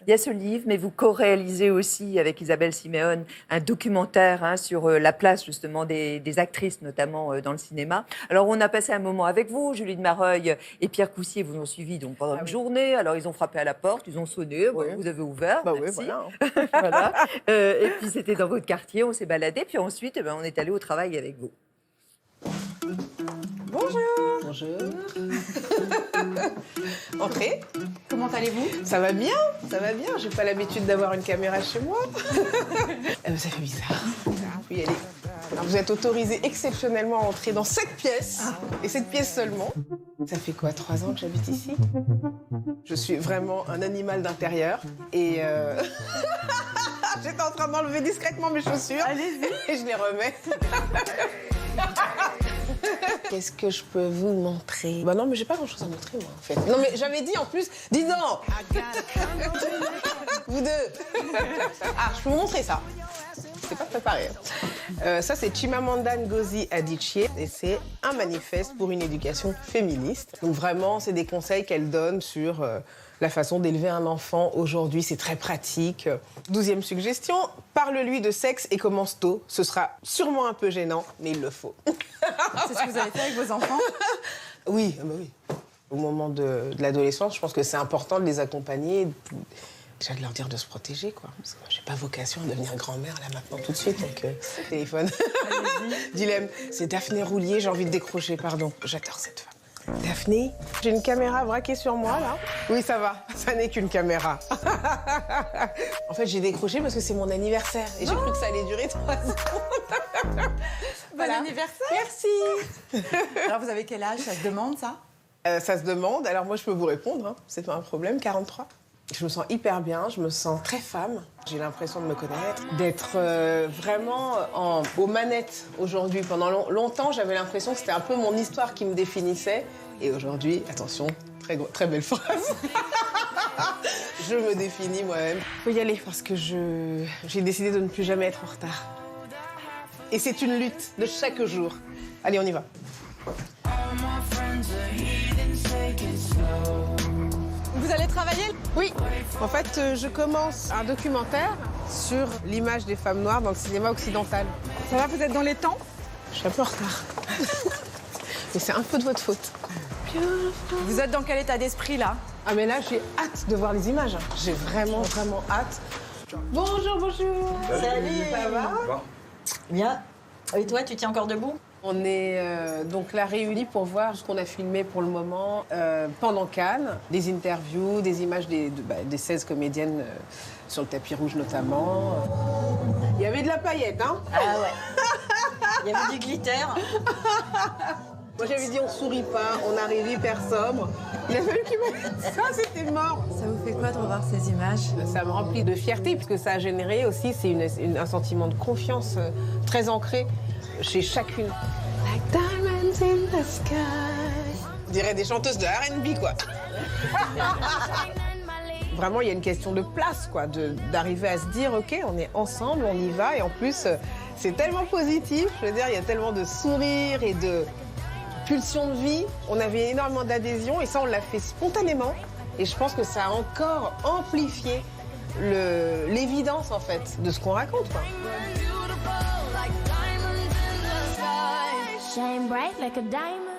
Il y a ce livre, mais vous co-réalisez aussi avec Isabelle Siméon un documentaire sur la place justement des actrices, notamment dans le cinéma. Alors, on a passé un moment avec vous, Julie de Mareuil et Pierre Coussier vous ont suivi donc, pendant une journée. Alors, ils ont frappé à la porte, ils ont sonné, vous avez ouvert. Bah merci. oui, voilà. Voilà. Et puis, c'était dans votre quartier, on s'est baladé. Puis ensuite, on est allé au travail avec vous. Bonjour. Bonjour. Entrez. Comment allez-vous? Ça va bien, ça va bien. J'ai pas l'habitude d'avoir une caméra chez moi. Ça fait bizarre. Puis y aller. Alors, vous êtes autorisé exceptionnellement à entrer dans cette pièce, et cette pièce seulement. Ça fait quoi, 3 ans que j'habite ici? Je suis vraiment un animal d'intérieur, et j'étais en train d'enlever discrètement mes chaussures. Allez-y. Et je les remets. Qu'est-ce que je peux vous montrer? Bah non, mais j'ai pas grand-chose à montrer, moi, en fait. Non, mais j'avais dit, en plus, dis donc. Vous deux. Ah, je peux vous montrer ça. C'est pas préparé. Ça, c'est Chimamanda Ngozi Adichie, et c'est un manifeste pour une éducation féministe. Donc vraiment, c'est des conseils qu'elle donne sur la façon d'élever un enfant aujourd'hui. C'est très pratique. 12e suggestion, parle-lui de sexe et commence tôt. Ce sera sûrement un peu gênant, mais il le faut. C'est ce que vous avez fait avec vos enfants? Oui, bah oui. Au moment de l'adolescence, je pense que c'est important de les accompagner, déjà de leur dire de se protéger, quoi. Parce que moi, j'ai pas vocation à devenir grand-mère là maintenant tout de suite, donc téléphone. Dilemme. C'est Daphné Roulier, j'ai envie de décrocher, pardon. J'adore cette femme. Daphné, j'ai une caméra braquée sur moi, là. Oui, ça va. Ça n'est qu'une caméra. En fait, j'ai décroché parce que c'est mon anniversaire. Et j'ai cru que ça allait durer 3 ans. Bon anniversaire. Merci. Alors, vous avez quel âge? Ça se demande, ça? Ça se demande. Alors, moi, je peux vous répondre. Hein. C'est pas un problème. 43. Je me sens hyper bien. Je me sens très femme. J'ai l'impression de me connaître. D'être vraiment aux manettes aujourd'hui. Pendant longtemps, j'avais l'impression que c'était un peu mon histoire qui me définissait. Et aujourd'hui, attention, très belle phrase. Je me définis moi-même. Faut y aller parce que j'ai décidé de ne plus jamais être en retard. Et c'est une lutte de chaque jour. Allez, on y va. Vous allez travailler? Oui. En fait, je commence un documentaire sur l'image des femmes noires dans le cinéma occidental. Ça va, vous êtes dans les temps? Je suis un peu en retard. Mais c'est un peu de votre faute. Vous êtes dans quel état d'esprit, là? Ah mais là, j'ai hâte de voir les images. J'ai vraiment hâte. Bonjour, bonjour. Salut. Ça va? Bien. Et toi, tu tiens encore debout? On est donc là réunis pour voir ce qu'on a filmé pour le moment pendant Cannes. Des interviews, des images des 16 comédiennes sur le tapis rouge notamment. Il y avait de la paillette, hein? Ah ouais. Il y avait du glitter. Moi j'avais dit on sourit pas, on arrive hyper sobre. Il a fallu qu'il me ça, c'était mort. Ça vous fait quoi de revoir ces images? Ça me remplit de fierté puisque ça a généré aussi un sentiment de confiance très ancré chez chacune. Like diamonds in the sky. On dirait des chanteuses de R&B, quoi. Vraiment, il y a une question de place, quoi, d'arriver à se dire, OK, on est ensemble, on y va. Et en plus, c'est tellement positif. Je veux dire, il y a tellement de sourires et de pulsions de vie. On avait énormément d'adhésion et ça, on l'a fait spontanément. Et je pense que ça a encore amplifié l'évidence, en fait, de ce qu'on raconte, quoi. Shine bright like a diamond.